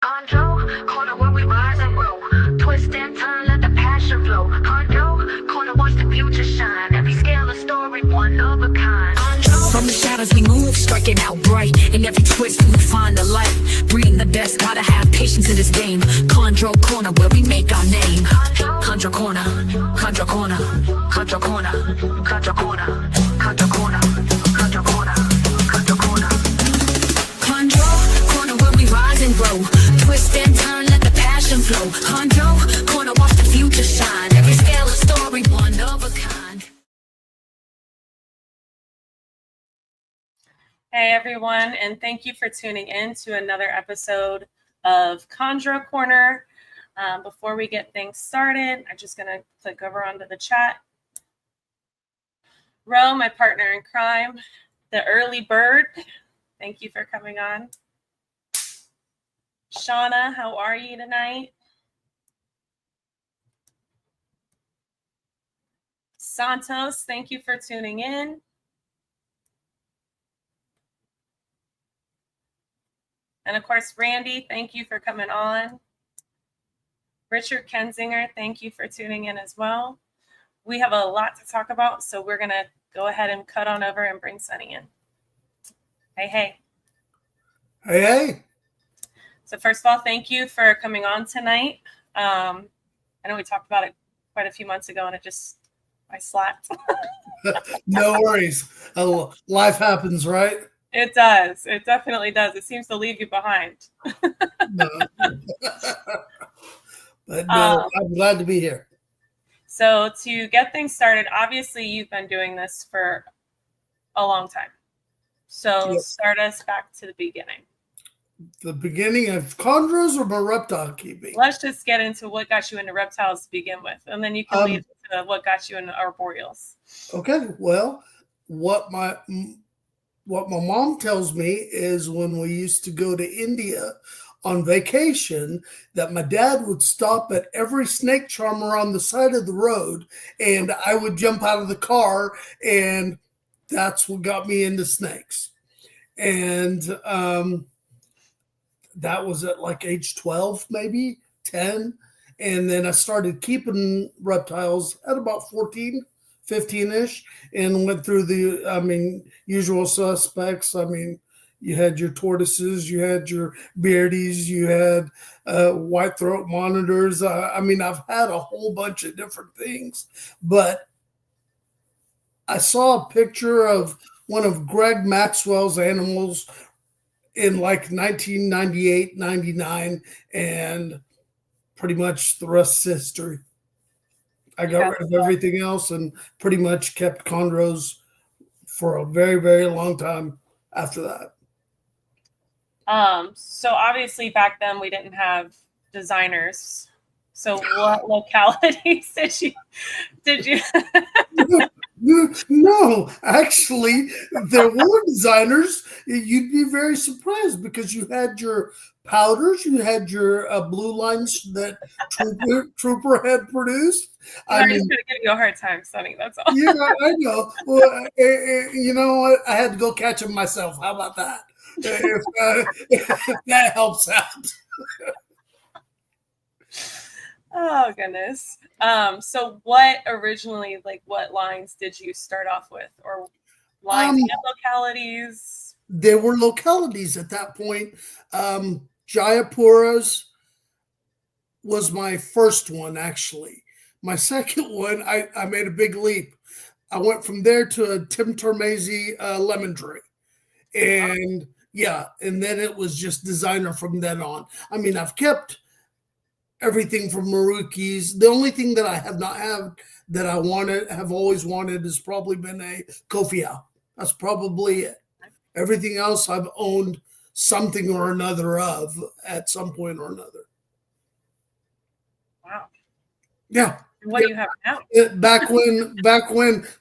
Control, corner where we rise and grow. Twist and turn, let the passion flow. Control, corner watch the future shine. Every scale a story, one of a kind. From the shadows we move, striking out bright. In every twist we find the light. Bring the best, gotta have patience in this game. Chondro Corner, where we make our name. Chondro Corner, Chondro Corner, Chondro Corner, Chondro Corner, Chondro Corner, Chondro Corner, Chondro Corner. Chondro Corner, where we rise and grow. Twist and turn, let the passion flow. Chondro Corner, watch the future shine. Every scale a story, one of a kind. Hey everyone, and thank you for tuning in to another episode of Chondro Corner. Before we get things started, I'm just going to click over onto the chat. Ro, my partner in crime, the early bird, thank you for coming on. Shauna, how are you tonight? Santos, thank you for tuning in. And of course, Randy, thank you for coming on. Richard Kensinger, thank you for tuning in as well. We have a lot to talk about, so we're going to go ahead and cut on over and bring Sunny in. Hey, hey. Hey, hey. So first of all, thank you for coming on tonight. I know we talked about it quite a few months ago, and I slacked. No worries. Life happens, right? It does. It definitely does. It seems to leave you behind. No. But no, I'm glad to be here. So to get things started, obviously you've been doing this for a long time. So Yep. Start us back to the beginning. The beginning of chondros or my reptile keeping? Let's just get into what got you into reptiles to begin with, and then you can lead to what got you into arboreals. Okay. Well, what my mom tells me is when we used to go to India on vacation, that my dad would stop at every snake charmer on the side of the road, and I would jump out of the car, and that's what got me into snakes. And that was at like age 12, maybe 10. And then I started keeping reptiles at about 14, 15-ish, and went through the, usual suspects. You had your tortoises, you had your beardies, you had white throat monitors. I've had a whole bunch of different things. But I saw a picture of one of Greg Maxwell's animals in like 1998, 99, and pretty much the rest is history. I got rid of everything else and pretty much kept chondros for a very, very long time after that. So obviously back then we didn't have designers. So what localities did you? No, actually, there were designers. You'd be very surprised because you had your powders, you had your blue lines that Trooper had produced. I'm just going to give you a hard time, Sonny. That's all. Yeah, I know. Well, you know what? I had to go catch them myself. How about that? If that helps out. Oh goodness. So what originally, what lines did you start off with, or lines and localities? There were localities at that point. Jayapuras was my first one, actually. My second one, I made a big leap. I went from there to a Tim Termesi lemon tree. And and then it was just designer from then on. I've kept everything from Marukis. The only thing that I have not had that I have always wanted has probably been a Kofia. That's probably it. Everything else I've owned something or another of at some point or another. Wow. Yeah. What do you have now? Back when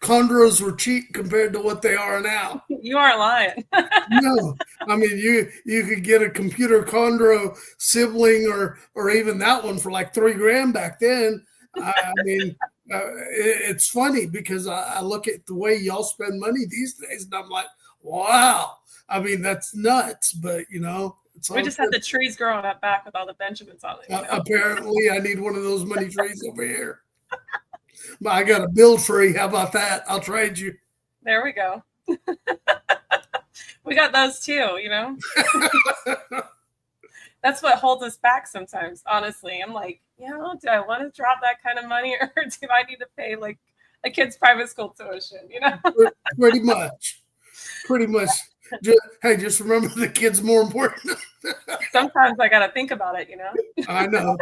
chondros were cheap compared to what they are now. You aren't lying. No, you could get a computer chondro sibling or even that one for like $3,000 back then. It's funny because I look at the way y'all spend money these days, and I'm like, wow. That's nuts. But It's We all just had good. the trees growing up back with all the Benjamins on it. Apparently, I need one of those money trees over here. But I got a build free. How about that? I'll trade you. There we go. We got those too, That's what holds us back sometimes, honestly. I'm like, do I want to drop that kind of money or do I need to pay like a kid's private school tuition, Pretty much. Hey, just remember the kid's more important. Sometimes I got to think about it, I know.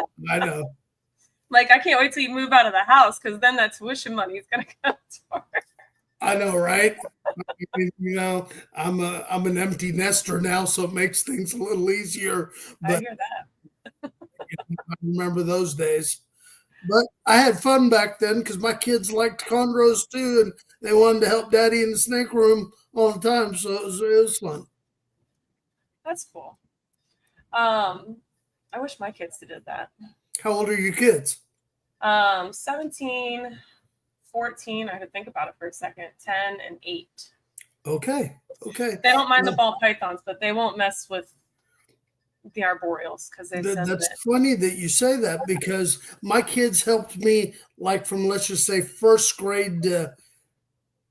Like, I can't wait till you move out of the house because then that tuition money is going to come toward. I know, right? I'm an empty nester now, so it makes things a little easier. I But hear that. I remember those days. But I had fun back then because my kids liked chondros too, and they wanted to help Daddy in the snake room all the time. So it was fun. That's cool. I wish my kids did that. How old are your kids? 17, 14. I had to think about it for a second. 10 and 8. Okay. They don't mind the ball pythons, but they won't mess with the arboreals because they said That's that. funny that you say that because my kids helped me like from, let's just say, 1st grade to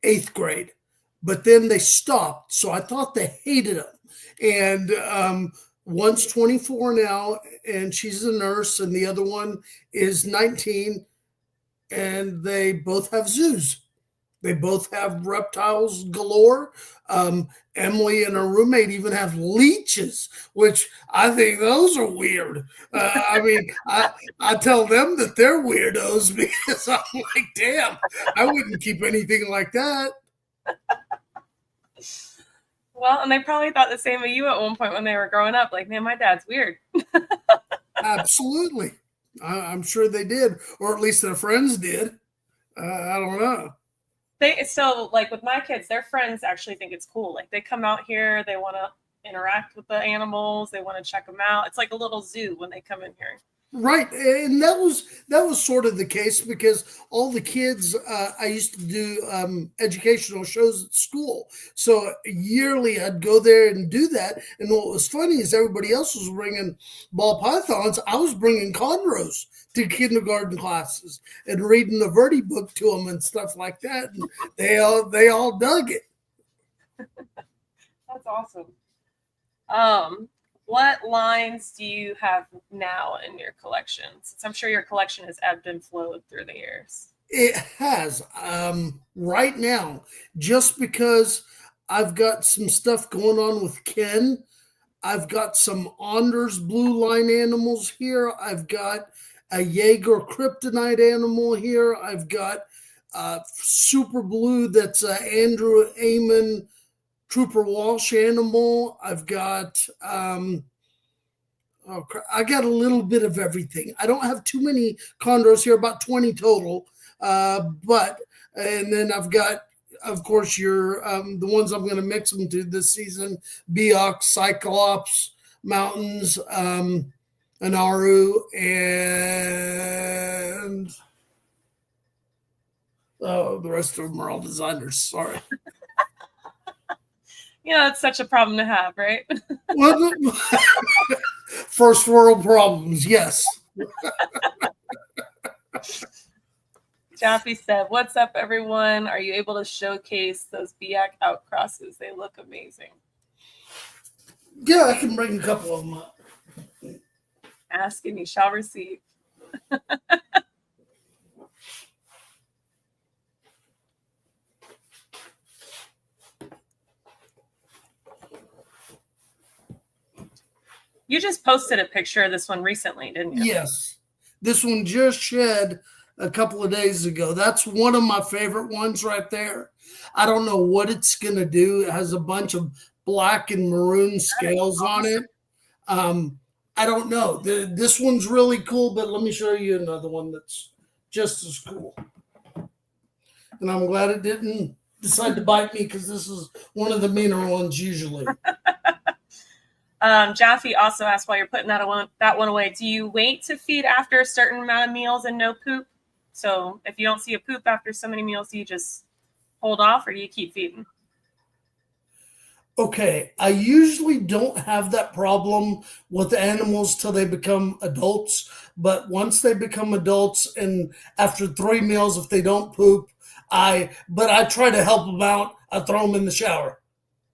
8th grade, but then they stopped. So I thought they hated them. And one's 24 now and she's a nurse, and the other one is 19, and they both have zoos. They both have reptiles galore. Emily and her roommate even have leeches, which I think those are weird. I tell them that they're weirdos because I'm like, damn, I wouldn't keep anything like that. Well, and they probably thought the same of you at one point when they were growing up. Like, man, my dad's weird. Absolutely. I'm sure they did, or at least their friends did. I don't know. So like with my kids, their friends actually think it's cool. Like, they come out here, they want to interact with the animals, they want to check them out. It's like a little zoo when they come in here. Right, and that was sort of the case because all the kids, I used to do educational shows at school, so yearly I'd go there and do that. And what was funny is everybody else was bringing ball pythons. I was bringing chondros to kindergarten classes and reading the Verdi book to them and stuff like that. And they all dug it. That's awesome. What lines do you have now in your collection? Since I'm sure your collection has ebbed and flowed through the years. It has. Right now, just because I've got some stuff going on with Ken, I've got some Anders blue line animals here. I've got a Jaeger kryptonite animal here. I've got super blue that's Andrew Amon Trooper Walsh animal. I've got I got a little bit of everything. I don't have too many chondros here, about 20 total. And then I've got, of course, your the ones I'm going to mix them to this season: Beox, Cyclops, Mountains, Anaru, and the rest of them are all designers. Sorry. It's such a problem to have, right? First world problems, yes. Jaffe said, "What's up, everyone? Are you able to showcase those Biak outcrosses? They look amazing." Yeah, I can bring a couple of them up. Ask and you shall receive. You just posted a picture of this one recently, didn't you? Yes. This one just shed a couple of days ago. That's one of my favorite ones right there. I don't know what it's going to do. It has a bunch of black and maroon scales on it. I don't know. This one's really cool, but let me show you another one that's just as cool. And I'm glad it didn't decide to bite me because this is one of the meaner ones usually. Jaffe also asked, while you're putting that one away, do you wait to feed after a certain amount of meals and no poop? So if you don't see a poop after so many meals, do you just hold off or do you keep feeding? Okay, I usually don't have that problem with animals till they become adults, but once they become adults and after 3 meals, if they don't poop, I try to help them out. I throw them in the shower.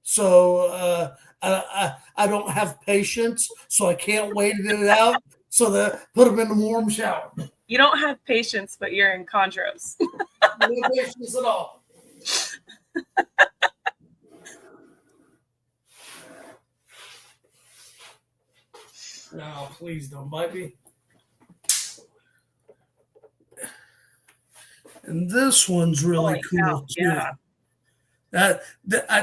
So I don't have patience, so I can't wait it out. So that put them in a warm shower. You don't have patience, but you're in chondros. No patience at all. No, please don't bite me. And this one's really Holy cool cow, too. yeah.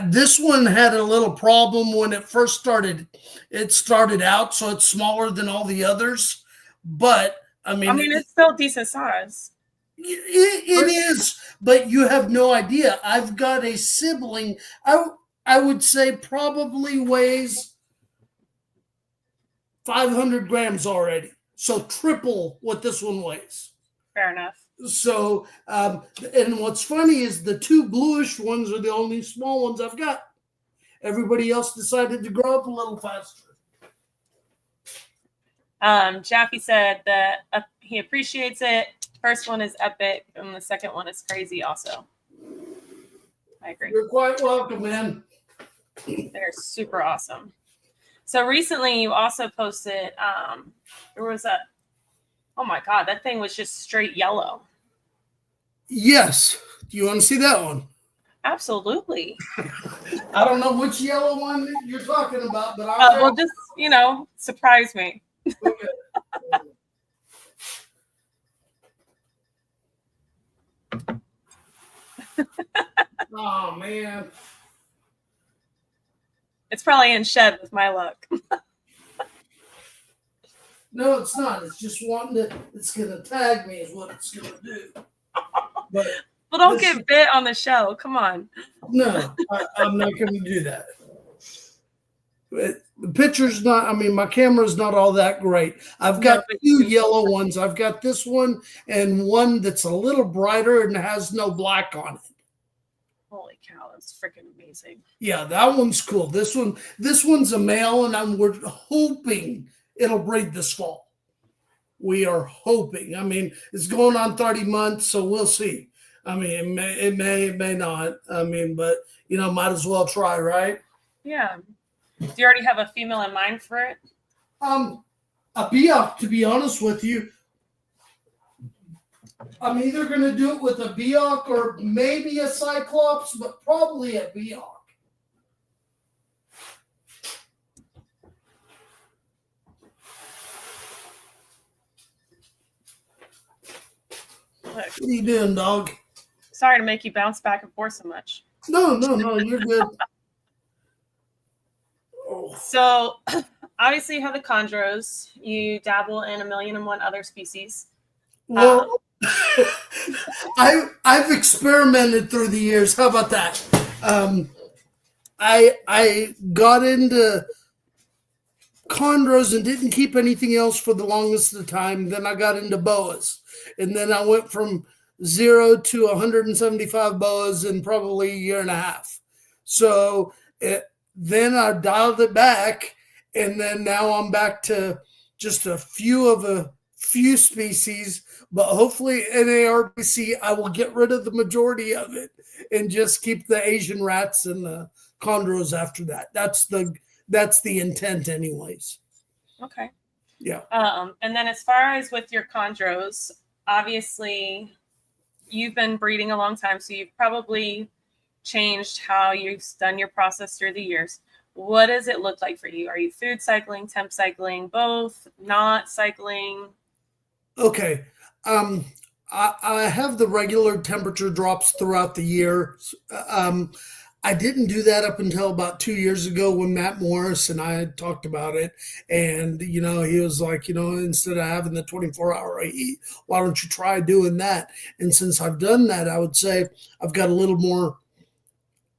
This one had a little problem when it first started. It started out, so it's smaller than all the others. But I mean, it's still decent size. it is. But you have no idea. I've got a sibling. I would say probably weighs 500 grams already. So triple what this one weighs. Fair enough. So, and what's funny is the two bluish ones are the only small ones I've got. Everybody else decided to grow up a little faster. Jaffe said that he appreciates it. First one is epic, and the second one is crazy also. I agree. You're quite welcome, man. They're super awesome. So recently you also posted, there was oh my God, that thing was just straight yellow. Yes. Do you want to see that one? Absolutely. I don't know which yellow one you're talking about, but Well, just, surprise me. Okay. Oh, man. It's probably in shed with my luck. No, it's not. It's just it's going to tag me is what it's going to do. But Well, don't get bit on the show. Come on. no, I'm not going to do that. The picture's not, my camera's not all that great. I've got two yellow ones. I've got this one and one that's a little brighter and has no black on it. Holy cow, that's freaking amazing. Yeah, that one's cool. This one's a male, and we're hoping it'll breed this fall. We are hoping. It's going on 30 months, so we'll see. It may not. But might as well try, right? Yeah. Do you already have a female in mind for it? A Biok, to be honest with you. I'm either going to do it with a Biok or maybe a Cyclops, but probably a Biok. Look. What are you doing, dog? Sorry to make you bounce back and forth so much. No, you're good. So, obviously, you have the chondros. You dabble in 1,000,001 other species. Well, I've experimented through the years. How about that? I got into chondros and didn't keep anything else for the longest of the time. Then I got into boas, and then I went from 0 to 175 boas in probably a year and a half. So then I dialed it back, and then now I'm back to just a few species, but hopefully in ARBC I will get rid of the majority of it and just keep the Asian rats and the chondros after that. That's the intent anyways. Okay. Yeah. And then as far as with your chondros, obviously you've been breeding a long time, so you've probably changed how you've done your process through the years. What does it look like for you? Are you food cycling, temp cycling, both, not cycling? Okay. I have the regular temperature drops throughout the year. I didn't do that up until about 2 years ago when Matt Morris and I had talked about it. And, he was like, instead of having the 24-hour heat, why don't you try doing that? And since I've done that, I would say I've got a little more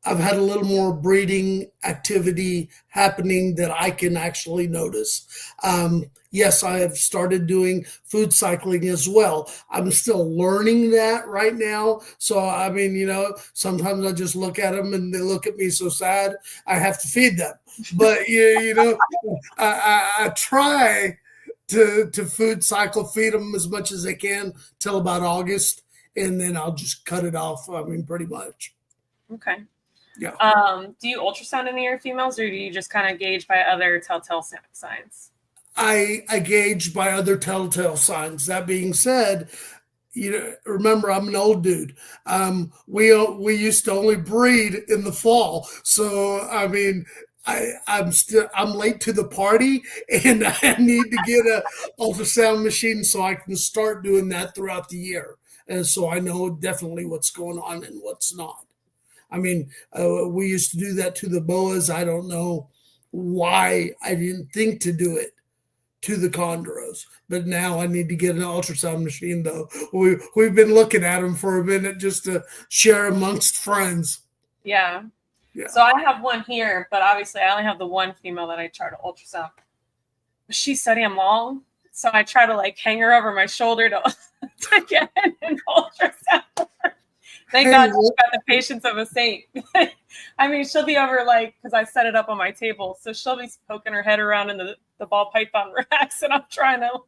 I've had a little more breeding activity happening that I can actually notice. Yes, I have started doing food cycling as well. I'm still learning that right now. So, I mean, sometimes I just look at them and they look at me so sad, I have to feed them. But, I try to food cycle, feed them as much as I can till about August, and then I'll just cut it off. I mean, pretty much. Okay. Yeah. Do you ultrasound any of your females, or do you just kind of gauge by other telltale signs? I gauge by other telltale signs. That being said, remember I'm an old dude. We used to only breed in the fall, so I mean, I'm late to the party, and I need to get a ultrasound machine so I can start doing that throughout the year, and so I know definitely what's going on and what's not. I mean, we used to do that to the boas. I don't know why I didn't think to do it to the chondros, but now I need to get an ultrasound machine. Though we've been looking at them for a minute just to share amongst friends. Yeah. Yeah. So I have one here, but obviously I only have the one female that I try to ultrasound. She's so damn long, so I try to like hang her over my shoulder to get an ultrasound. Thank God she's got the patience of a saint. I mean, she'll be over because I set it up on my table, so she'll be poking her head around in the ball python racks, and I'm trying to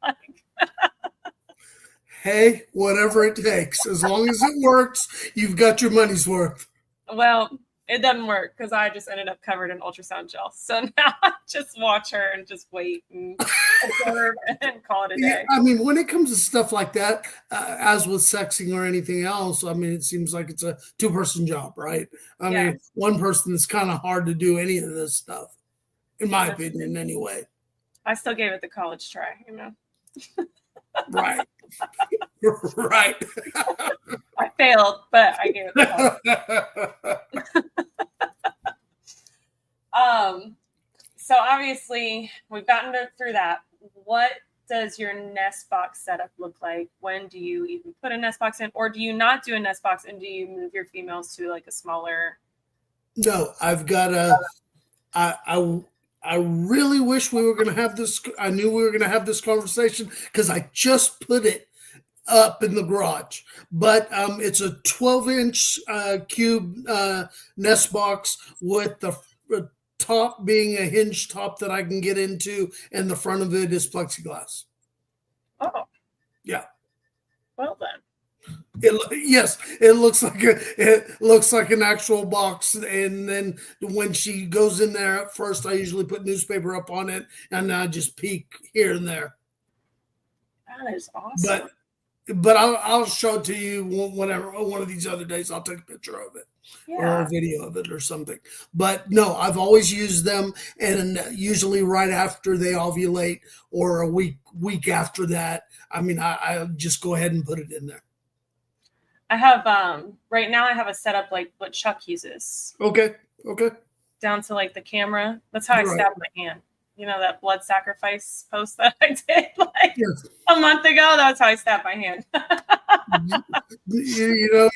Hey, whatever it takes, as long as it works, you've got your money's worth. Well, it doesn't work because I just ended up covered in ultrasound gel. So now I just watch her and just wait and observe and call it a day. Yeah, I mean, when it comes to stuff like that, as with sexing or anything else, I mean, it seems like it's a two-person job, right? I mean, one person is kind of hard to do any of this stuff, in my opinion, anyway. I still gave it the college try, Right. Right. I failed, but I gave it the college. So obviously we've gotten through that. What does your nest box setup look like? When do you even put a nest box in, or do you not do a nest box and do you move your females to like a smaller? No, I've got I really wish we were going to have this. I knew we were going to have this conversation because I just put it up in the garage, but it's a 12-inch cube nest box with the top being a hinge top that I can get into, and the front of it is plexiglass. Oh, yeah. Well then, it looks like an actual box, and then when she goes in there at first, I usually put newspaper up on it, and I just peek here and there. That is awesome. But I'll show it to you whenever one of these other days. I'll take a picture of it or a video of it or something. But no, I've always used them, and usually right after they ovulate or a week after that. I mean, I'll just go ahead and put it in there. I have right now I have a setup like what Chuck uses. Okay. Down to like the camera. That's how I stabbed my hand. You know that blood sacrifice post that I did a month ago? That's how I stabbed my hand.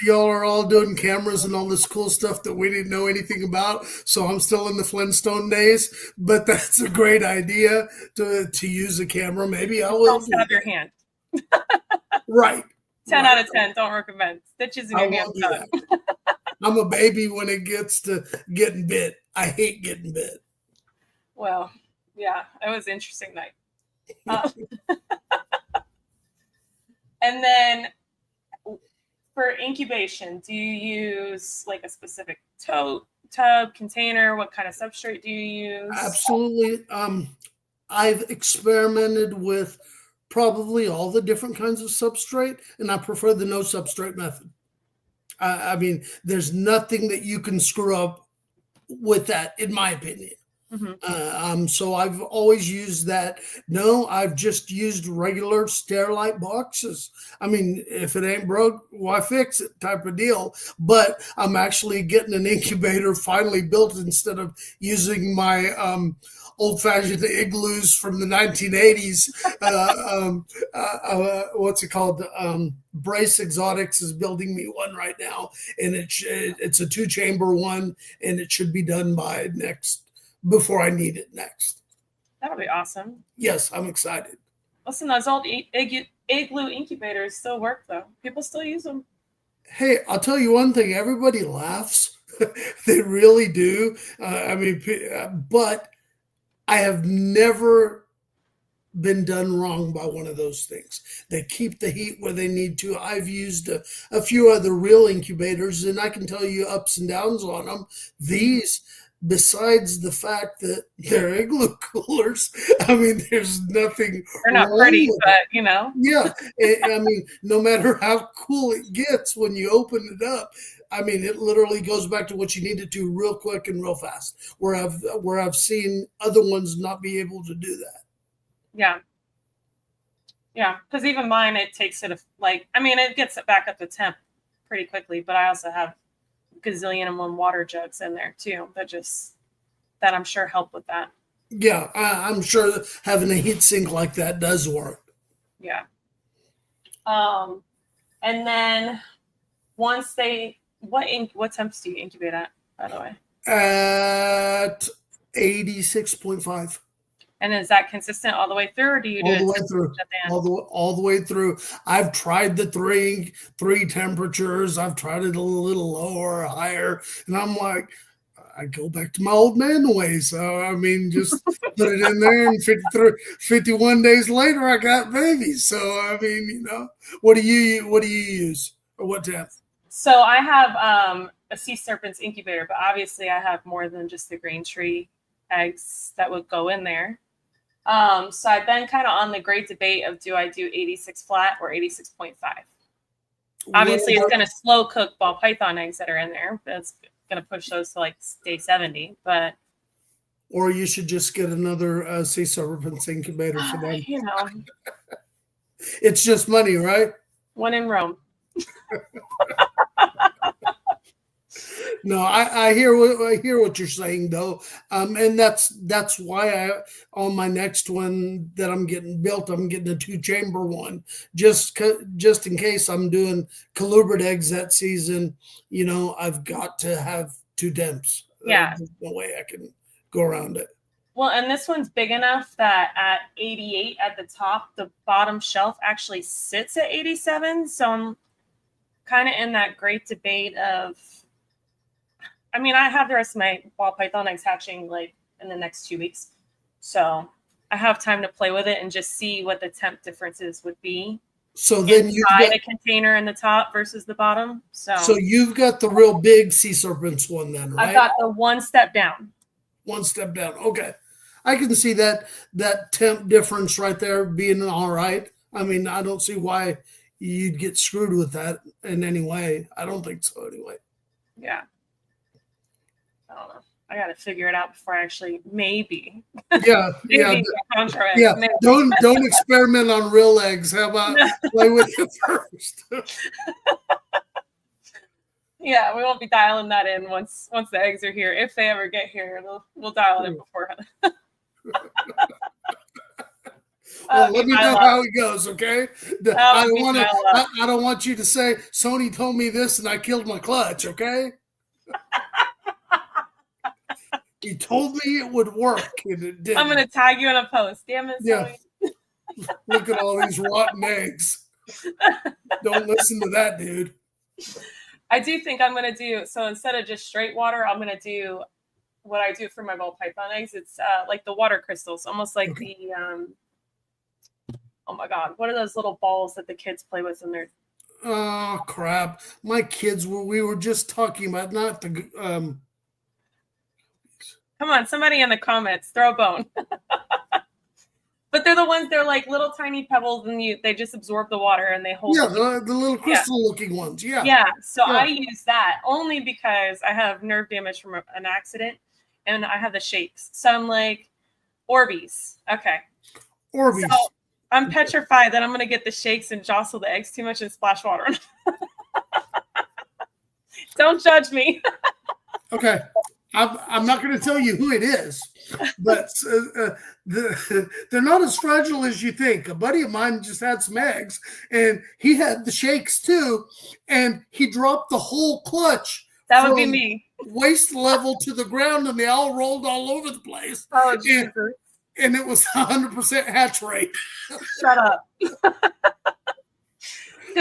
Y'all are all doing cameras and all this cool stuff that we didn't know anything about. So I'm still in the Flintstone days, but that's a great idea to use a camera. Maybe I will. Don't stab your hand. Right. 10 out of 10. Don't recommend. Stitches in your hand. I'm a baby when it gets to getting bit. I hate getting bit. Well, yeah, it was an interesting night. And then for incubation, do you use like a specific tote, tub, container? What kind of substrate do you use? Absolutely. I've experimented with probably all the different kinds of substrate, and I prefer the no substrate method. I mean, there's nothing that you can screw up with that, in my opinion. Mm-hmm. So I've always used that. No, I've just used regular Sterilite boxes. I mean, if it ain't broke, why fix it type of deal. But I'm actually getting an incubator finally built instead of using my old-fashioned igloos from the 1980s. What's it called? Brace Exotics is building me one right now, and it's a 2-chamber one, and it should be done by before I need it next. That'll be awesome. Yes, I'm excited. Listen, those old igloo incubators still work, though. People still use them. Hey, I'll tell you one thing. Everybody laughs. They really do. But I have never been done wrong by one of those things. They keep the heat where they need to. I've used a few other real incubators, and I can tell you ups and downs on them. These, besides the fact that they're igloo coolers, I mean, there's nothing. They're not pretty, but you know. Yeah, I mean, no matter how cool it gets when you open it up, I mean, it literally goes back to what you need to do real quick and real fast. Where I've seen other ones not be able to do that. Yeah. Yeah, because even mine, it takes it it gets it back up to temp pretty quickly, but I also have gazillion and one water jugs in there too that I'm sure help with that. Yeah, I'm sure that having a heat sink like that does work. Yeah. And then once what temps do you incubate at, by the way? At 86.5. And is that consistent all the way through, or do you do all the way through? All the way through. I've tried the three temperatures. I've tried it a little lower, higher, and I'm like, I go back to my old man way. So I mean, just put it in there, and 51 days later, I got babies. So I mean, you know, what do you use, or what temp? So I have a sea serpent's incubator, but obviously I have more than just the green tree eggs that would go in there. So I've been kind of on the great debate of do I do 86 flat or 86.5. Obviously, it's going to slow cook ball python eggs that are in there. That's going to push those to like day 70. But or you should just get another sea serpent's incubator for them. You know, it's just money, right? One in Rome. No, I hear what you're saying though, and that's why on my next one that I'm getting built, I'm getting a 2-chamber one, just in case I'm doing colubrid eggs that season. You know, I've got to have 2 temps. Yeah, there's no way I can go around it. Well, and this one's big enough that at 88 at the top, the bottom shelf actually sits at 87. So I'm kind of in that great debate of. I mean, I have the rest of my ball python eggs hatching like in the next 2 weeks. So I have time to play with it and just see what the temp differences would be. So then you got a container in the top versus the bottom. So you've got the real big sea serpents one then, right? I've got the one step down. One step down. Okay. I can see that temp difference right there being all right. I mean, I don't see why you'd get screwed with that in any way. I don't think so anyway. Yeah. I don't know. I got to figure it out before I actually maybe. Yeah, maybe yeah. Don't experiment on real eggs. How about play with it first? Yeah, we won't be dialing that in once the eggs are here. If they ever get here, we'll dial it in beforehand. Well, let me know how it goes, okay? I don't want you to say Sony told me this and I killed my clutch, okay? He told me it would work, and it didn't. I'm gonna tag you in a post. Damn it, Sony. Yeah. Look at all these rotten eggs. Don't listen to that, dude. I do think I'm gonna do so instead of just straight water. I'm gonna do what I do for my ball python eggs. It's like the water crystals, almost like the oh my god, what are those little balls that the kids play with in their? Oh crap! My kids we were just talking about not the. Come on, somebody in the comments, throw a bone. But they're the ones, they're like little tiny pebbles and they just absorb the water and they hold. Yeah, the little crystal looking ones. Yeah. Yeah. So I use that only because I have nerve damage from an accident and I have the shakes. So I'm like, Orbeez. Okay. Orbeez. So I'm petrified that I'm going to get the shakes and jostle the eggs too much and splash water on them. Don't judge me. Okay. I'm not going to tell you who it is, but they're not as fragile as you think. A buddy of mine just had some eggs, and he had the shakes too, and he dropped the whole clutch. That would be me. Waist level to the ground, and they all rolled all over the place. Oh, Jesus. And it was 100% hatch rate. Shut up. Because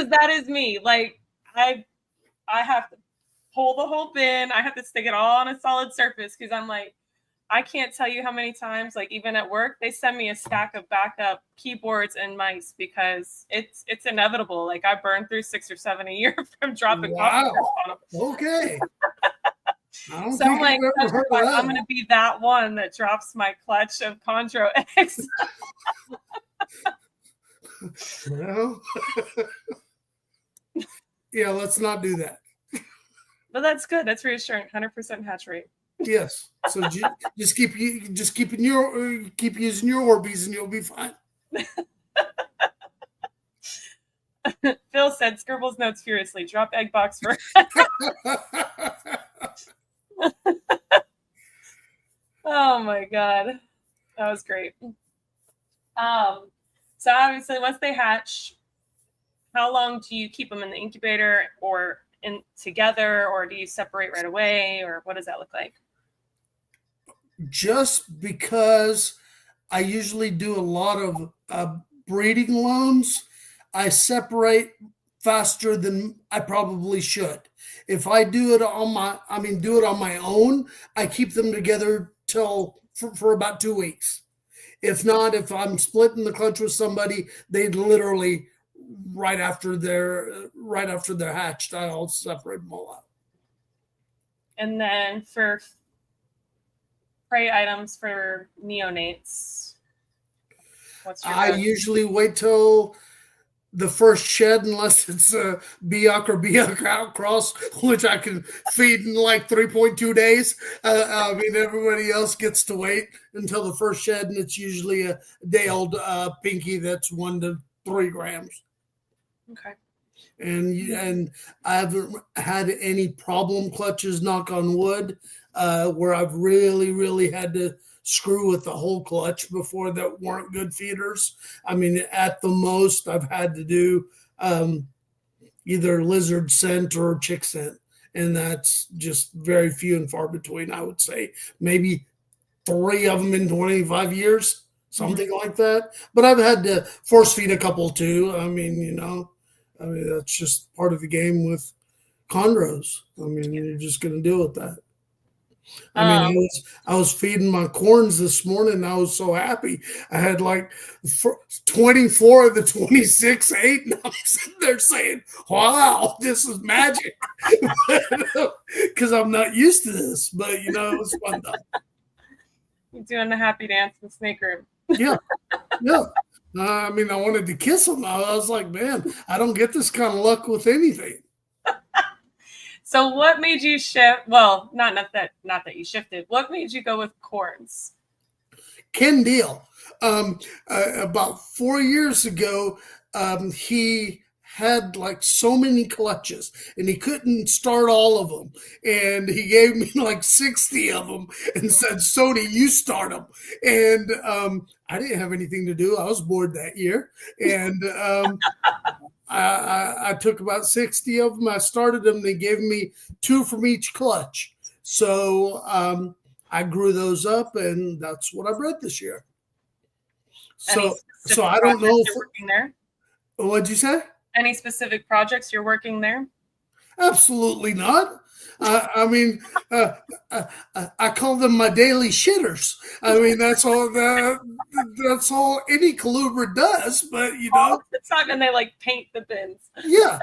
that is me. Like, I have to pull the whole bin. I have to stick it all on a solid surface because I'm like, I can't tell you how many times, like even at work, they send me a stack of backup keyboards and mice because it's inevitable. Like I burn through 6 or 7 a year from dropping coffee on them. Okay. So I'm like, I'm going to be that one that drops my clutch of chondro eggs. Well, yeah, let's not do that. But that's good. That's reassuring. 100% hatch rate. Yes. So just keep using your Orbeez and you'll be fine. Phil said, scribbles notes furiously. Drop egg box for. Oh my God. That was great. So obviously once they hatch, how long do you keep them in the incubator or in together, or do you separate right away, or what does that look like? Just because I usually do a lot of breeding loans, I separate faster than I probably should. If I do it on my own, I keep them together for about 2 weeks. If not, if I'm splitting the clutch with somebody, they literally right after they're hatched, I'll separate them all out. And then for prey items for neonates, I usually wait till the first shed, unless it's a Biak or Biak outcross, which I can feed in like 3.2 days. Everybody else gets to wait until the first shed, and it's usually a day-old pinky that's 1 to 3 grams. Okay. And I haven't had any problem clutches, knock on wood, where I've really had to screw with the whole clutch before that weren't good feeders. I mean, at the most, I've had to do either lizard scent or chick scent, and that's just very few and far between. I would say maybe 3 of them in 25 years, something like that. But I've had to force feed a couple too. That's just part of the game with chondros. You're just going to deal with that. I was feeding my corns this morning, and I was so happy. I had like 24 of the 26 ate, and I'm sitting there saying, wow, this is magic. Because I'm not used to this, but it was fun though. You're doing the happy dance in the snake room. Yeah. I wanted to kiss them. I was like, man, I don't get this kind of luck with anything. So what made you shift? Well, not that you shifted. What made you go with corns? Ken Deal. About 4 years ago, he had like so many clutches, and he couldn't start all of them. And he gave me like 60 of them and said, Sony, you start them. And I didn't have anything to do. I was bored that year. And I took about 60 of them. I started them. They gave me 2 from each clutch. So I grew those up, and that's what I bred this year. So I don't know. You're working there? What'd you say? Any specific projects you're working there? Absolutely not. I call them my daily shitters. That's all any coluber does. But all the time, and they like paint the bins. Yeah,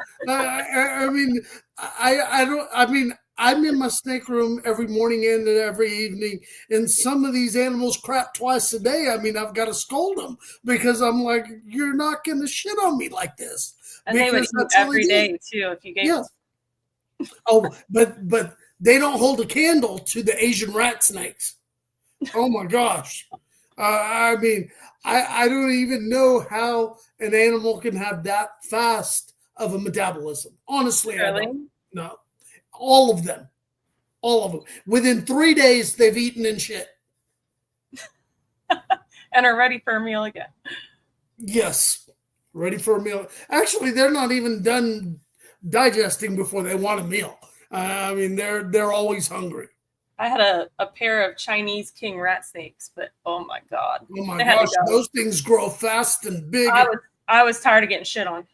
I'm in my snake room every morning and every evening, and some of these animals crap twice a day. I've got to scold them because I'm like, you're not going to shit on me like this. And they would eat every day too if you gave them. Oh, but they don't hold a candle to the Asian rat snakes. Oh my gosh. I don't even know how an animal can have that fast of a metabolism. Honestly, really? I don't know. All of them. All of them. Within 3 days, they've eaten and shit. And are ready for a meal again. Yes, ready for a meal. Actually, they're not even done digesting before they want a meal. I mean, they're always hungry. I had a pair of Chinese king rat snakes, but oh my god. Oh my They had to gosh, go. those things grow fast and big. I was tired of getting shit on.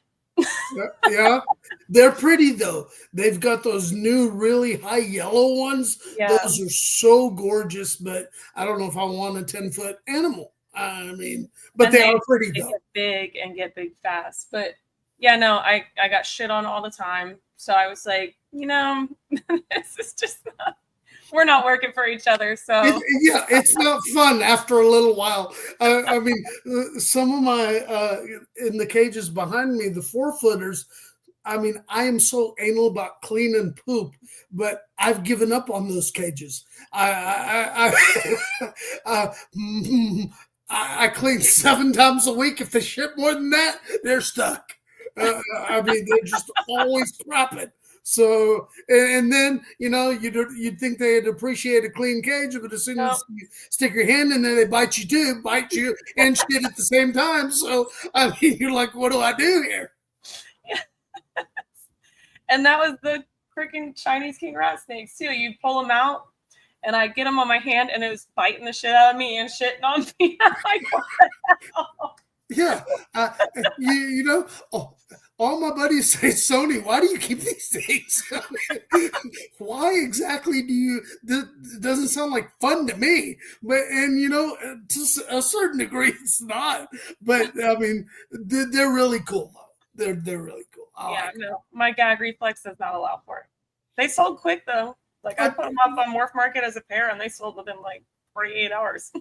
Yeah, they're pretty though. They've got those new really high yellow ones. Yeah. Those are so gorgeous, but I don't know if I want a 10-foot animal. I mean, but And they are pretty They though. get big and get big fast. But yeah, no, I got shit on all the time. So I was like, this is just not, we're not working for each other. So It's not fun after a little while. I mean, some of my in the cages behind me, the 4-footers. I mean, I am so anal about cleaning poop, but I've given up on those cages. I clean 7 times a week. If they shit more than that, they're stuck. I mean, they're just always crapping. So, and then, you'd think they'd appreciate a clean cage, but as soon as you stick your hand in there, they bite you and shit at the same time. So, I mean, you're like, what do I do here? And that was the freaking Chinese king rat snakes too. You pull them out, and I get them on my hand, and it was biting the shit out of me and shitting on me. I'm like, what the hell? Yeah, all my buddies say, Sony, why do you keep these things? Why exactly do you? It doesn't sound like fun to me. But to a certain degree, it's not. But I mean, they're really cool. They're really cool. No, my gag reflex does not allow for it. They sold quick though. Like I put them up on Wharf Market as a pair, and they sold within like 48 hours.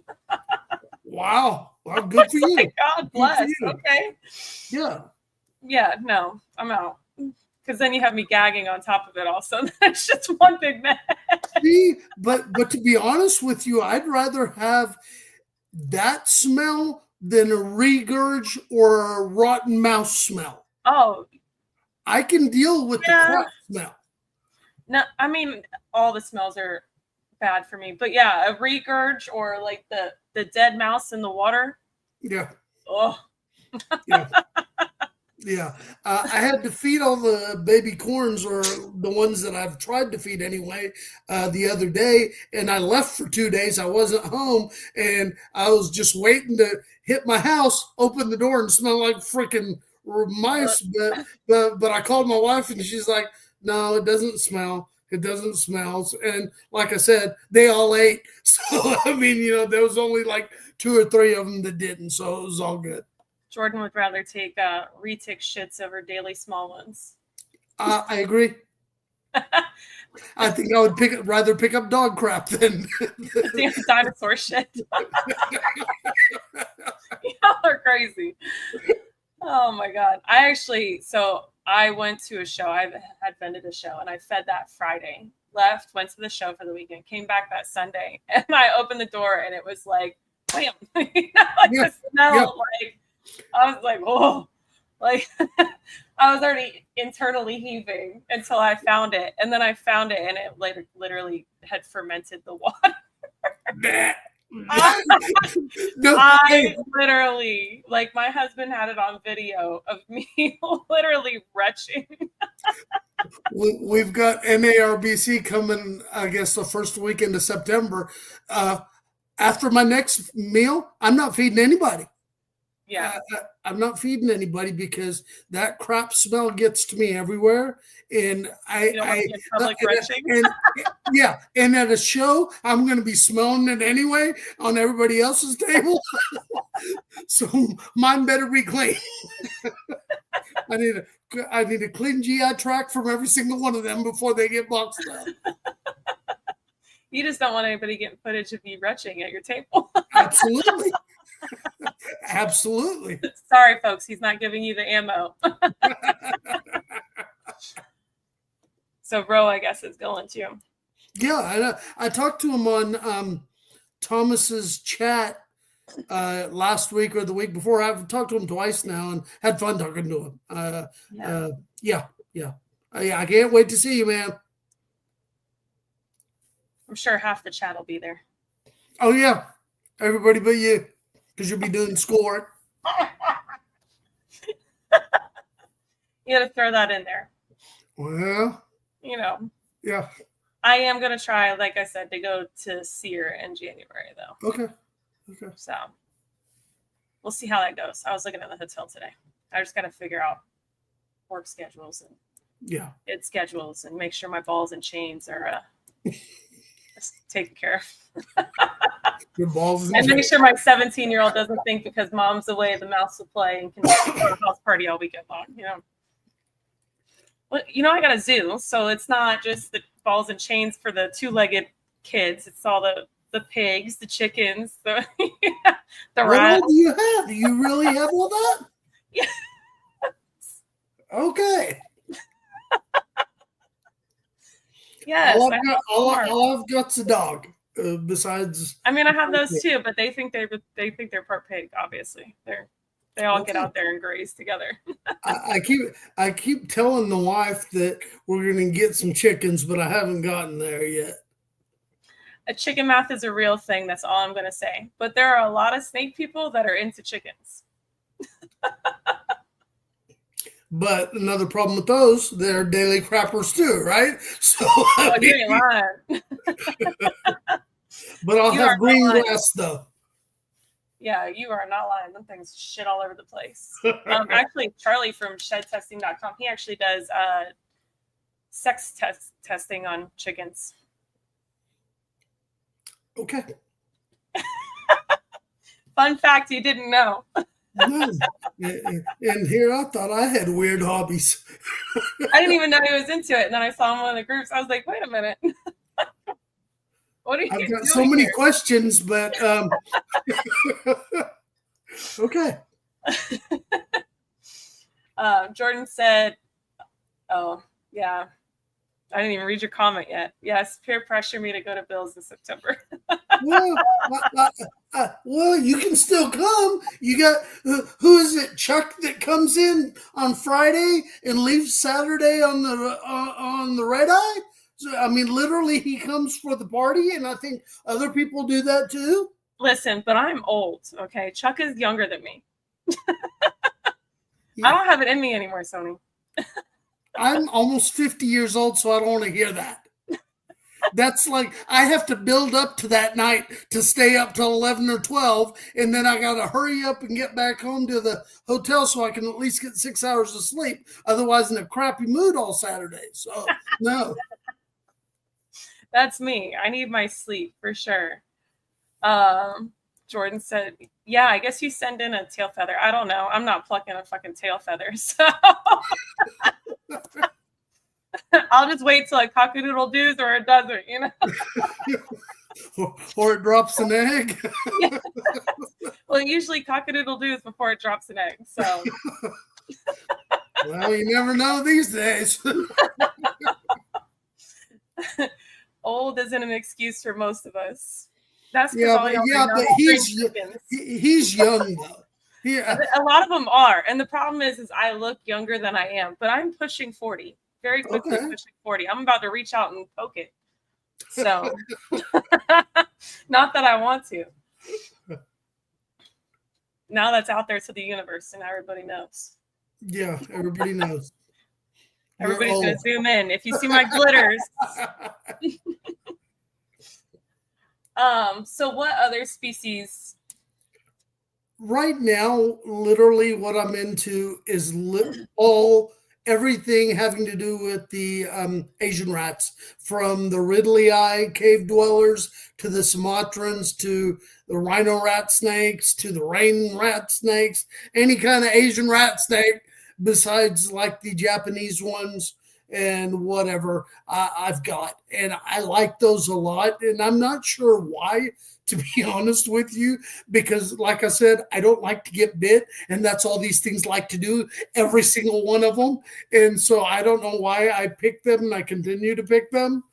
Wow. Well, good for you. God bless. Okay. Yeah. Yeah, no, I'm out. Because then you have me gagging on top of it also. That's just one big mess. See, but to be honest with you, I'd rather have that smell than a regurg or a rotten mouse smell. Oh. I can deal with the crap smell. No, I mean, all the smells are bad for me. But yeah, a regurg or like the dead mouse in the water. Yeah. Oh. Yeah. Yeah. I had to feed all the baby corns, or the ones that I've tried to feed anyway, the other day. And I left for 2 days. I wasn't home. And I was just waiting to hit my house, open the door, and smell like freaking mice. But I called my wife, and she's like, no, it doesn't smell. It doesn't smell. And like I said, they all ate. So, I mean, there was only like 2 or 3 of them that didn't. So it was all good. Jordan would rather take retic shits over daily small ones. I agree. I think I would rather pick up dog crap than dinosaur shit. Y'all are crazy. Oh my god. I went to a show. I had vended a show, and I fed that Friday. Left, went to the show for the weekend, came back that Sunday, and I opened the door, and it was like, wham! The smell, like I was like, oh, like I was already internally heaving until I found it, and then I found it, and it literally had fermented the water. I literally, like, my husband had it on video of me literally retching. We've got NARBC coming, I guess, the first weekend of September. After my next meal, I'm not feeding anybody. Yeah. I'm not feeding anybody because that crap smell gets to me everywhere. And and at a show, I'm going to be smelling it anyway on everybody else's table. So mine better be clean. I need a clean GI tract from every single one of them before they get boxed up. You just don't want anybody getting footage of you retching at your table. Absolutely. Absolutely. Sorry, folks. He's not giving you the ammo. So Ro, I guess, is going to. Yeah, I talked to him on Thomas's chat last week or the week before. I've talked to him twice now and had fun talking to him. I can't wait to see you, man. I'm sure half the chat will be there. Oh yeah, everybody but you, because you'll be doing schoolwork. You got to throw that in there. Well, You know, yeah. I am going to try, like I said, to go to Sear in January, though. Okay. So we'll see how that goes. I was looking at the hotel today. I just got to figure out work schedules and its schedules and make sure my balls and chains are taken care of. Your balls And make sure my 17-year-old doesn't think because mom's away, the mouse will play and can go to a house party all weekend long, you know. Well, you know, I got a zoo, so it's not just the balls and chains for the two-legged kids. It's all the pigs, the chickens, the What rats. all do you have? Do you really have all that? Yeah. Okay. Yes. All I've got's a dog. Besides, I mean, I have those too, but they think they're part pig. Obviously, they all get out there and graze together. I keep telling the wife that we're going to get some chickens, but I haven't gotten there yet. A chicken math is a real thing. That's all I'm going to say. But there are a lot of snake people that are into chickens. But another problem with those, they're daily crappers too, right? So You ain't lying. But I'll have green grass though. Yeah, you are not lying. Them things shit all over the place. Actually, Charlie from shedtesting.com, he actually does sex testing on chickens. Okay. Fun fact you didn't know. No. And here I thought I had weird hobbies. I didn't even know he was into it. And then I saw him in one of the groups. I was like, wait a minute. What are you I've got doing so many here? questions, but okay. Jordan said, oh, yeah. I didn't even read your comment yet. Yes, peer pressure me to go to Bill's in September. Well, you can still come. You got who is it? Chuck that comes in on Friday and leaves Saturday on the red eye. So, I mean, literally, he comes for the party, and I think other people do that too. Listen, but I'm old. Okay, Chuck is younger than me. I don't have it in me anymore, Sony. I'm almost 50 years old, so I don't want to hear that. That's like I have to build up to that night to stay up till 11 or 12, and then I got to hurry up and get back home to the hotel so I can at least get 6 hours of sleep. Otherwise, in a crappy mood all Saturday. So, no. That's me. I need my sleep for sure. Jordan said, yeah, I guess you send in a tail feather. I don't know. I'm not plucking a fucking tail feather. So I'll just wait till a cockadoodle doos or it doesn't, you know? or it drops an egg. Yeah. Well, usually cockadoodle doos before it drops an egg. So Well, you never know these days. old isn't an excuse for most of us. That's but he's young though. Yeah, a lot of them are, and the problem is I look younger than I am, but I'm pushing 40, very quickly pushing 40. I'm about to reach out and poke it. So, not that I want to. Now that's out there to the universe, and everybody knows. Yeah, everybody knows. Everybody's going to zoom in. If you see my glitters. So what other species? Right now, literally what I'm into is everything having to do with the Asian rats, from the Ridley eye cave dwellers to the Sumatrans to the rhino rat snakes to the rain rat snakes, any kind of Asian rat snake besides like the Japanese ones and whatever I've got. And I like those a lot. And I'm not sure why, to be honest with you, because like I said, I don't like to get bit. And that's all these things like to do, every single one of them. And so I don't know why I picked them and I continue to pick them.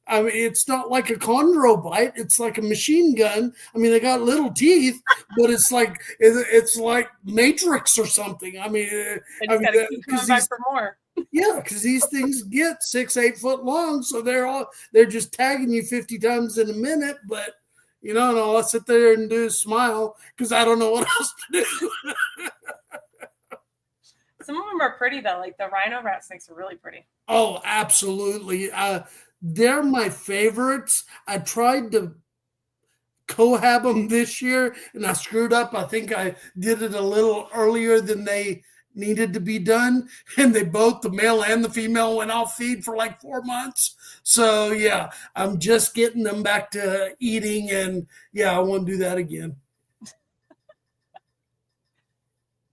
I mean, it's not like a chondro bite. It's like a machine gun. I mean, they got little teeth, but it's like Matrix or something. I mean, I just got to keep coming back for more. Yeah, because these things get 6-8 foot long, so they're just tagging you 50 times in a minute. But and all I sit there and do is smile because I don't know what else to do. Some of them are pretty though, like the rhino rat snakes are really pretty. Oh, absolutely. They're my favorites. I tried to cohab them this year and I screwed up. I think I did it a little earlier than they needed to be done. And the male and the female, went off feed for like 4 months. So yeah, I'm just getting them back to eating. And yeah, I won't do that again.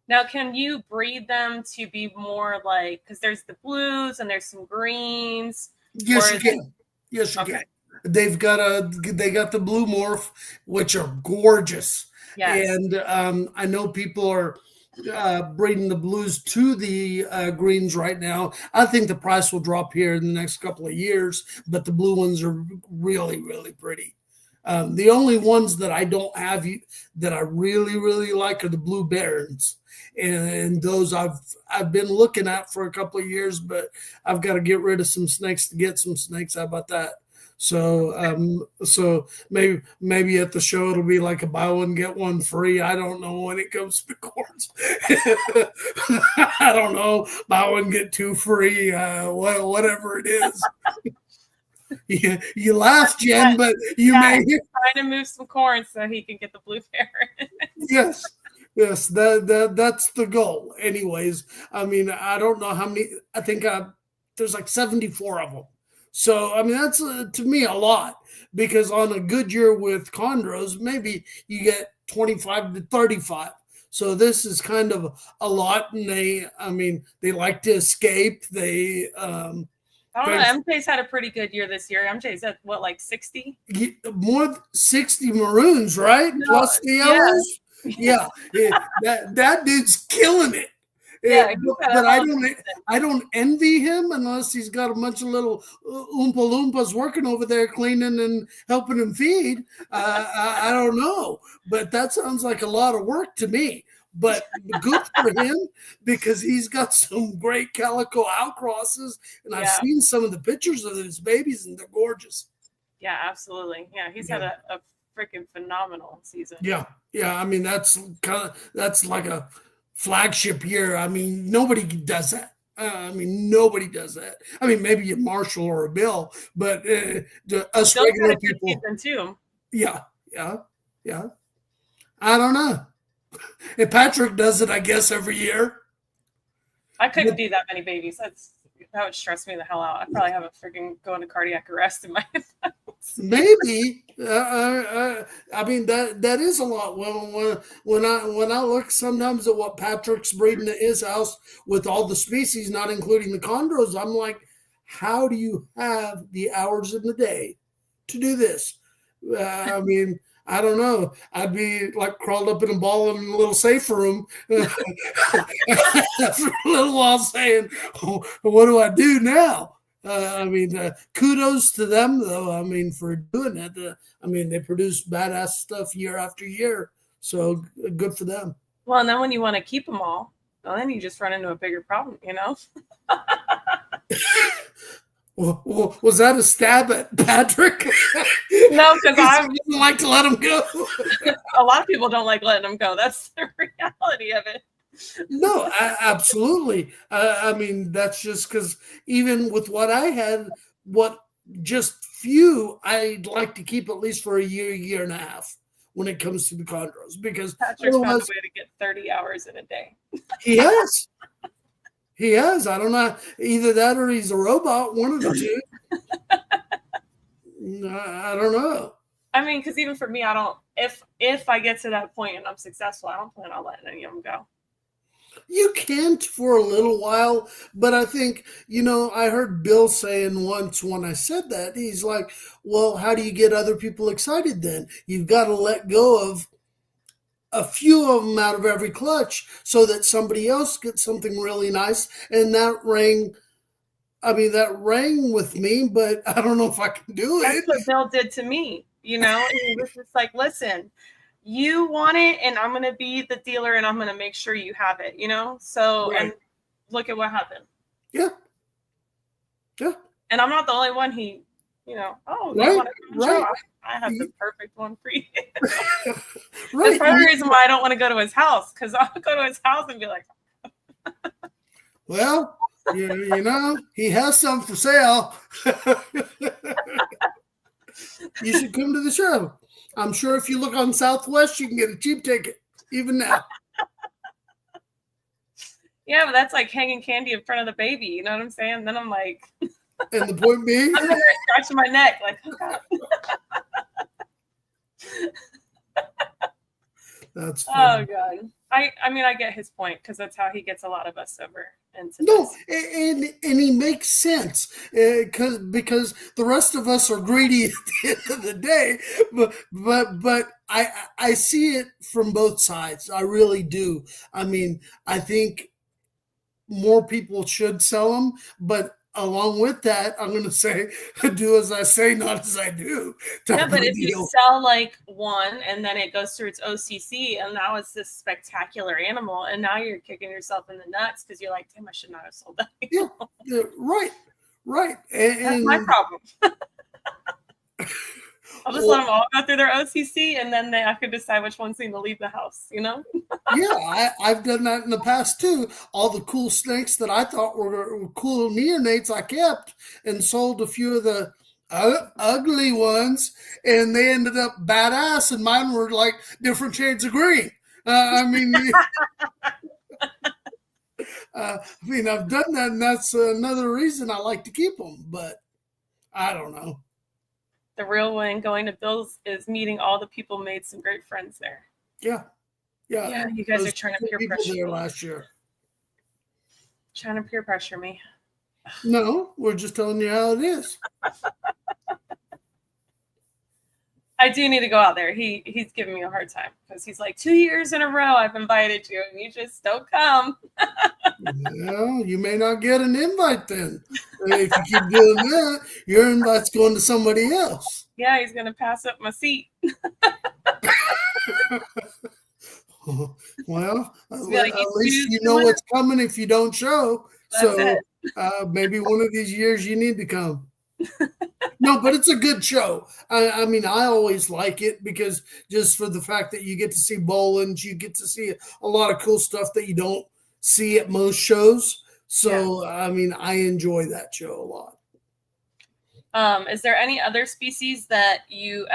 Now, can you breed them to be more like, because there's the blues and there's some greens? Yes, you can. Yes, you Okay. can. They got the blue morph, which are gorgeous. Yes. And I know people are breeding the blues to the greens right now. I think the price will drop here in the next couple of years, but the blue ones are really, really pretty. The only ones that I don't have that I really, really like are the blue barons. And those I've been looking at for a couple of years, but I've got to get rid of some snakes to get some snakes. How about that? So maybe at the show it'll be like a buy one get one free. I don't know when it comes to cords. I don't know, buy one get two free. Whatever it is. You laugh, Jen, but you may trying to move some corn so he can get the blue baron. Yes, that's the goal. Anyways, I mean, I don't know how many. I think there's like 74 of them. So I mean, that's to me a lot, because on a good year with chondros, maybe you get 25 to 35. So this is kind of a lot, and they like to escape. They I don't know. MJ's had a pretty good year this year. MJ's at what, like 60? More than 60 maroons, right? No, Plus the yellows. Yeah, that dude's killing it. Yeah, but I don't envy him unless he's got a bunch of little Oompa Loompas working over there cleaning and helping him feed. I don't know, but that sounds like a lot of work to me. But good for him, because he's got some great calico outcrosses, and I've seen some of the pictures of his babies, and they're gorgeous. Yeah, absolutely. Yeah, he's had a freaking phenomenal season. Yeah. I mean, that's like a flagship year. I mean, nobody does that. Nobody does that. I mean, maybe a Marshall or a Bill, but us regular people. Too. Yeah. I don't know. And Patrick does it, I guess, every year. I couldn't do that many babies. That would stress me the hell out. I'd probably have a freaking go into cardiac arrest in my house. Maybe. I mean, that is a lot. When I look sometimes at what Patrick's breeding at his house with all the species, not including the chondros, I'm like, how do you have the hours in the day to do this? I mean, I don't know. I'd be like crawled up in a ball in a little safe room for a little while saying, oh, what do I do now? Kudos to them, though. I mean, for doing it. They produce badass stuff year after year. So good for them. Well, and then when you want to keep them all, well, then you just run into a bigger problem, Well, was that a stab at Patrick? No, because I didn't like to let him go. A lot of people don't like letting them go. That's the reality of it. No, absolutely. That's just because even with what I had, just few, I'd like to keep at least for a year and a half when it comes to the chondros, because Patrick's found a way to get 30 hours in a day. He has. He has. I don't know. Either that or he's a robot. One of the two. I don't know. I mean, because even for me, I don't. If I get to that point and I'm successful, I don't plan on letting any of them go. You can't for a little while, but I think, I heard Bill saying once when I said that, he's like, well, how do you get other people excited then? You've got to let go of a few of them out of every clutch so that somebody else gets something really nice. And that rang with me, but I don't know if I can do it. That's what Bill did to me. He was just like, listen, you want it, and I'm going to be the dealer, and I'm going to make sure you have it, So, right. And look at what happened. Yeah. Yeah. And I'm not the only one he, you Right, want to come show? I have the perfect one for you. Right. That's part of the reason why I don't want to go to his house, because I'll go to his house and be like, well, he has some for sale. You should come to the show. I'm sure if you look on Southwest, you can get a cheap ticket, even now. yeah, but that's like hanging candy in front of the baby. You know what I'm saying? Then I'm like, And the point being, I'm there scratching my neck, like, oh God. That's funny. Oh God. I mean, I get his point, because that's how he gets a lot of us over into No, this. and he makes sense because the rest of us are greedy at the end of the day. But I see it from both sides. I really do. I mean, I think more people should sell them, but along with that, I'm going to say, do as I say, not as I do. Yeah, but if you sell like one and then it goes through its OCC and now it's this spectacular animal, and now you're kicking yourself in the nuts because you're like, damn, I should not have sold that. Yeah, right. That's my problem. I'll just let them all go through their OCC, and then I could decide which one's going to leave the house, Yeah, I've done that in the past too. All the cool snakes that I thought were cool neonates, I kept and sold a few of the ugly ones, and they ended up badass, and mine were like different shades of green. I mean, I've done that, and that's another reason I like to keep them, but I don't know. The real win going to Bill's is meeting all the people, made some great friends there. Yeah. Yeah, you guys are trying to peer pressure there me. last year. Trying to peer pressure me. No, we're just telling you how it is. I do need to go out there. He's giving me a hard time because he's like, 2 years in a row I've invited you and you just don't come. Well, you may not get an invite then. If you keep doing that, your invite's going to somebody else. Yeah, he's going to pass up my seat. Well, like, at least you know what's coming if you don't show. That's so maybe one of these years you need to come. No, but it's a good show. I mean, I always like it because just for the fact that you get to see Boland's, you get to see a lot of cool stuff that you don't see at most shows. So, yeah. I mean, I enjoy that show a lot. Is there any other species that you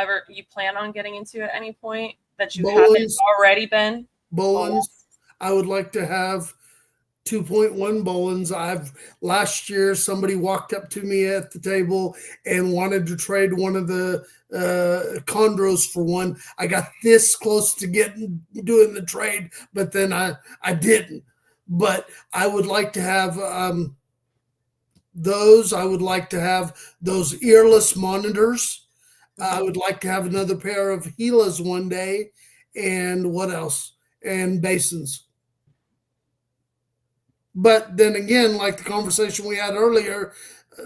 plan on getting into at any point that you Boland's, haven't already been? Boland's. I would like to have 2.1 Boland's. Last year somebody walked up to me at the table and wanted to trade one of the chondros for one. I got this close to doing the trade, but then I didn't. But I would like to have those. I would like to have those earless monitors. I would like to have another pair of Gilas one day. And what else? And basins. But then again, like the conversation we had earlier,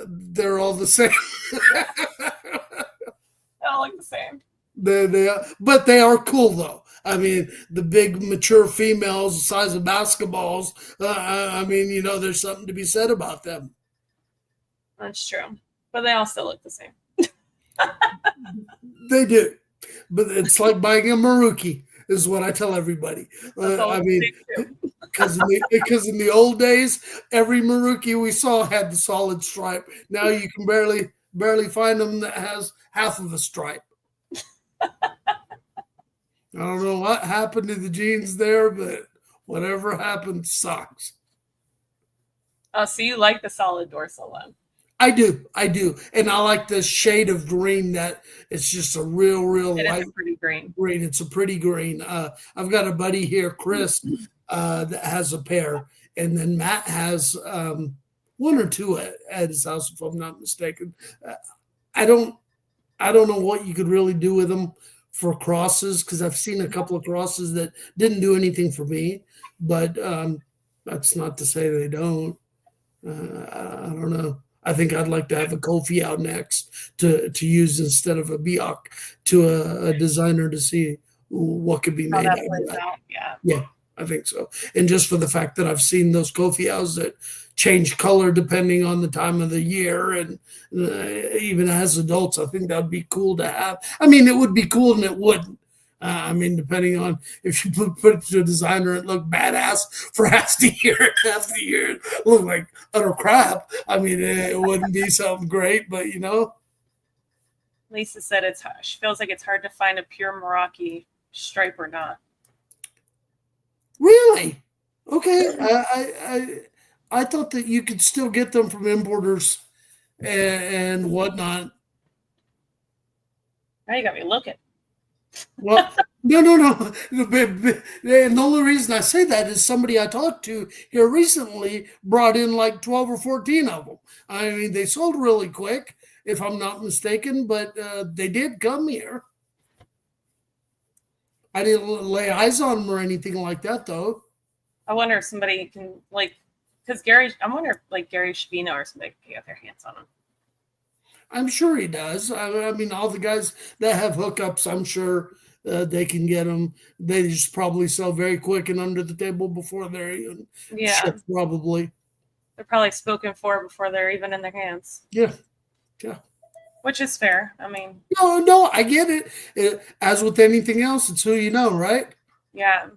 they're all the same. They all look the same. They are, but they are cool though. I mean, the big mature females the size of basketballs. I mean, there's something to be said about them. That's true. But they all still look the same. They do. But it's like buying a Maruki, is what I tell everybody. I mean, because in the old days, every Maruki we saw had the solid stripe. Now you can barely find them that has half of a stripe. I don't know what happened to the jeans there, but whatever happened sucks. Oh, so you like the solid dorsal one? I do. And I like the shade of green that it's just a real light. It's a pretty green. It's a pretty green. I've got a buddy here, Chris, that has a pair. And then Matt has one or two at his house, if I'm not mistaken. I don't know what you could really do with them for crosses, because I've seen a couple of crosses that didn't do anything for me. But that's not to say they don't. I don't know. I think I'd like to have a Kofi out next to use instead of a Biak to a designer to see what could be made out of that. Yeah, I think so. And just for the fact that I've seen those Kofi outs that change color depending on the time of the year, and even as adults, I think that would be cool to have. I mean, it would be cool and it wouldn't. I mean, depending on if you put it to a designer, it looked badass for half the year it looked like utter crap. I mean, it wouldn't be something great, but Lisa said she feels like it's hard to find a pure Meraki stripe or not. Really? Okay. I thought that you could still get them from importers and whatnot. Now you got me looking. Well, no. And the only reason I say that is somebody I talked to here recently brought in like 12 or 14 of them. I mean, they sold really quick, if I'm not mistaken, but they did come here. I didn't lay eyes on them or anything like that, though. I wonder if somebody can, because I wonder if Gary Shavino or somebody can get their hands on them. I'm sure he does. I mean, all the guys that have hookups, I'm sure they can get them. They just probably sell very quick and under the table before they're even shipped, probably. They're probably spoken for before they're even in their hands. Yeah. Which is fair. I mean. No, I get it. As with anything else, it's who you know, right? Yeah,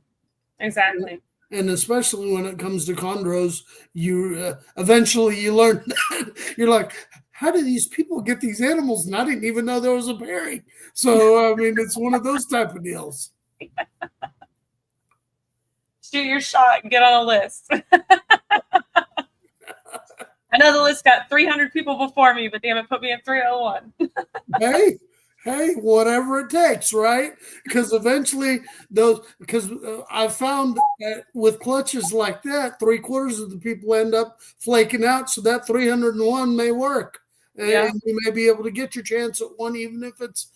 exactly. And especially when it comes to chondros, you eventually you learn that. You're like, how do these people get these animals? And I didn't even know there was a pairing. So, I mean, it's one of those type of deals. Shoot your shot and get on a list. I know the list got 300 people before me, but damn it, put me at 301. Hey, whatever it takes, right? Because eventually I found that with clutches like that, 3/4 of the people end up flaking out. So that 301 may work. And you may be able to get your chance at one, even if it's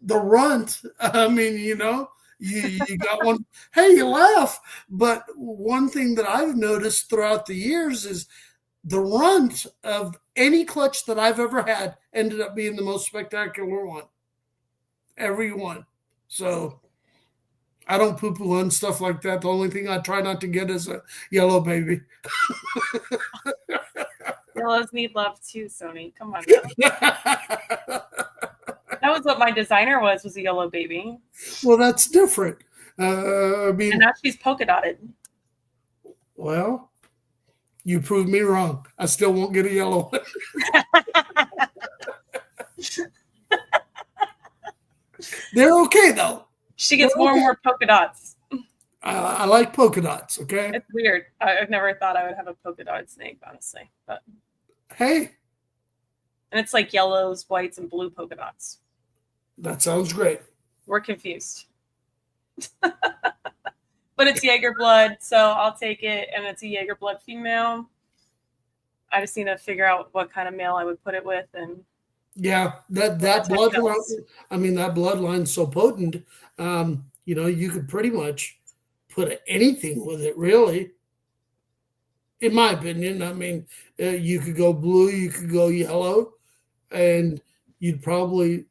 the runt. I mean, you got one. Hey, you laugh. But one thing that I've noticed throughout the years is the runt of any clutch that I've ever had ended up being the most spectacular one. Every one. So I don't poo-poo on stuff like that. The only thing I try not to get is a yellow baby. Yellows need love too, Sony. Come on now. That was what my designer was a yellow baby. Well, that's different. I mean, and now she's polka dotted. Well, you proved me wrong. I still won't get a yellow one. They're okay, though. She gets more and more polka dots. I like polka dots, okay? It's weird. I've never thought I would have a polka dot snake, honestly. But hey. And it's like yellows, whites, and blue polka dots. That sounds great. We're confused. But it's Jaeger blood, so I'll take it. And it's a Jaeger blood female. I just need to figure out what kind of male I would put it with. And yeah, that bloodline. I mean, that bloodline's so potent. You could pretty much put anything with it, really. In my opinion, I mean, you could go blue, you could go yellow, and you'd probably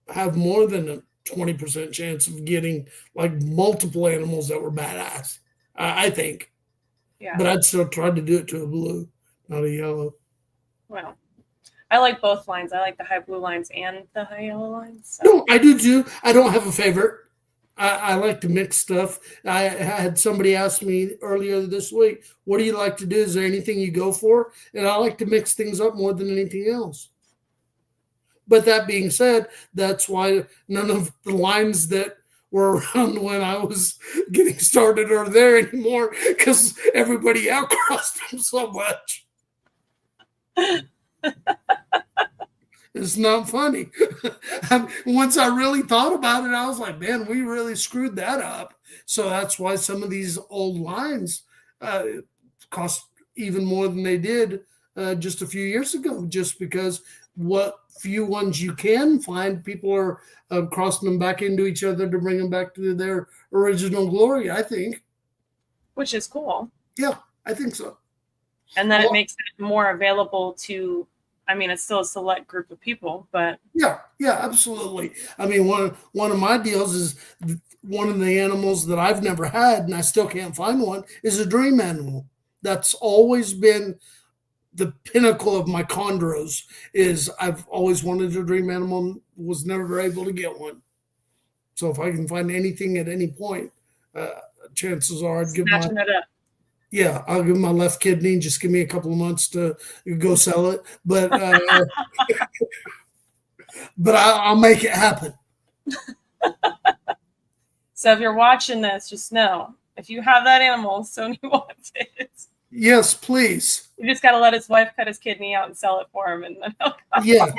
have more than a 20% chance of getting like multiple animals that were badass. I think. Yeah. But I'd still try to do it to a blue, not a yellow. Well, I like both lines. I like the high blue lines and the high yellow lines. So. No, I do too. I don't have a favorite. I like to mix stuff. I had somebody ask me earlier this week, what do you like to do? Is there anything you go for? And I like to mix things up more than anything else. But that being said, that's why none of the lines that were around when I was getting started are there anymore, because everybody outcrossed them so much. It's not funny. Once I really thought about it, I was like, man, we really screwed that up. So that's why some of these old lines cost even more than they did just a few years ago, just because what few ones you can find, people are crossing them back into each other to bring them back to their original glory, I think. Which is cool. Yeah, I think so. And then it makes it more available to, I mean, it's still a select group of people, but yeah, absolutely. I mean, one of my deals is one of the animals that I've never had, and I still can't find one, is a dream animal. That's always been the pinnacle of my chondros. Is I've always wanted a dream animal and was never able to get one. So if I can find anything at any point, chances are I'd give Snatching it up. Yeah, I'll give my left kidney and just give me a couple of months to go sell it. But but I'll make it happen. So if you're watching this, just know, if you have that animal, Sony wants it. Yes, please. You just got to let his wife cut his kidney out and sell it for him. And then he'll come. Yeah.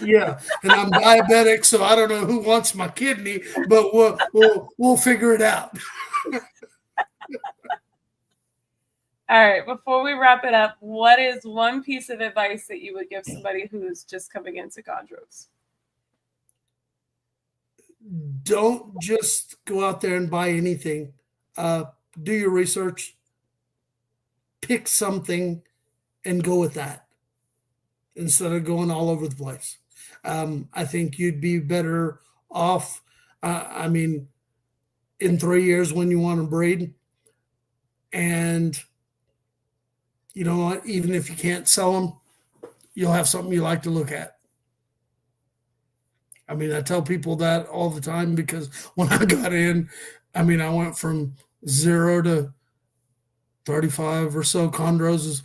Yeah. And I'm diabetic, so I don't know who wants my kidney, but we'll figure it out. All right. Before we wrap it up, what is one piece of advice that you would give somebody who's just coming into chondros? Don't just go out there and buy anything. Do your research. Pick something and go with that instead of going all over the place. I think you'd be better off. I mean, in 3 years when you want to breed, and you know what, even if you can't sell them, you'll have something you like to look at. I mean, I tell people that all the time because when I got in, I mean, I went from 0 to 35 or so chondros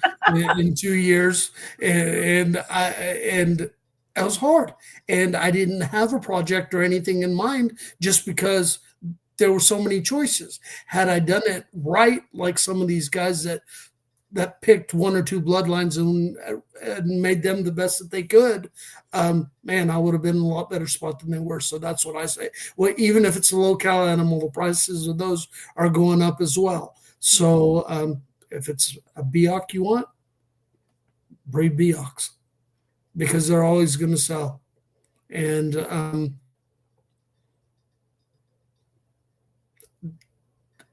in 2 years, and it was hard, and I didn't have a project or anything in mind just because there were so many choices. Had I done it right, like some of these guys that picked 1 or 2 bloodlines and made them the best that they could, man, I would have been in a lot better spot than they were. So that's what I say. Well, even if it's a low-cal animal, the prices of those are going up as well. So if it's a Biok you want, breed Bioks because they're always going to sell. And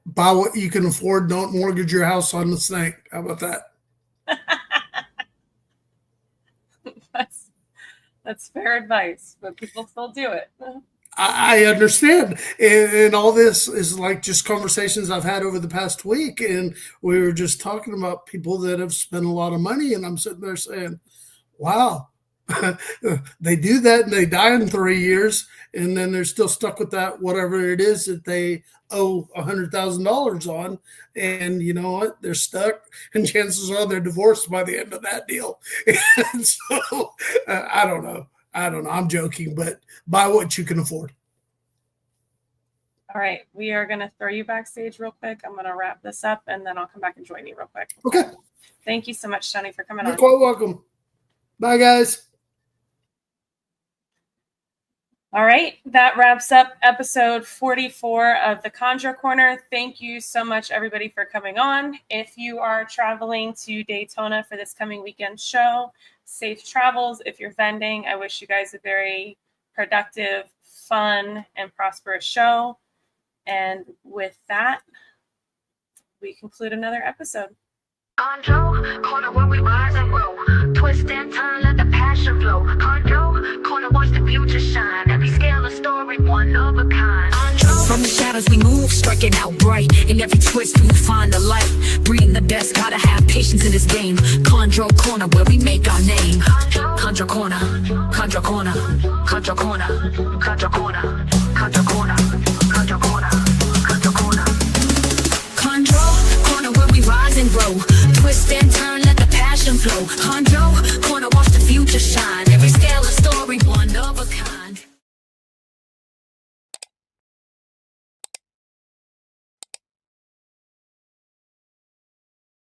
buy what you can afford. Don't mortgage your house on the snake. How about that? That's fair advice, but people still do it. I understand. And all this is like just conversations I've had over the past week. And we were just talking about people that have spent a lot of money. And I'm sitting there saying, wow, they do that and they die in 3 years. And then they're still stuck with that, whatever it is that they owe $100,000 on. And you know what? They're stuck. And chances are they're divorced by the end of that deal. And so I don't know. I'm joking, but buy what you can afford. All right. We are going to throw you backstage real quick. I'm going to wrap this up, and then I'll come back and join you real quick. Okay. Thank you so much, Tony, for coming You're on. quite welcome. Bye, guys. All right. That wraps up episode 44 of the Chondro Corner. Thank you so much, everybody, for coming on. If you are traveling to Daytona for this coming weekend show, safe travels. If you're vending, I wish you guys a very productive, fun, and prosperous show. And with that, we conclude another episode. Chondro, corner where we rise and grow. Twist and turn, let the passion flow. Chondro, corner watch the future shine. Every scale a story, one of a kind. Chondro. From the shadows we move, striking out bright. In every twist we find the light. Breeding the best, gotta have patience in this game. Chondro Corner, where we make our name. Chondro Corner, Chondro Corner, Chondro Corner, Chondro Corner, Chondro Corner, Chondro Corner, Chondro Corner. Chondro Corner, where we rise and grow. Twist and turn, let the passion flow. Chondro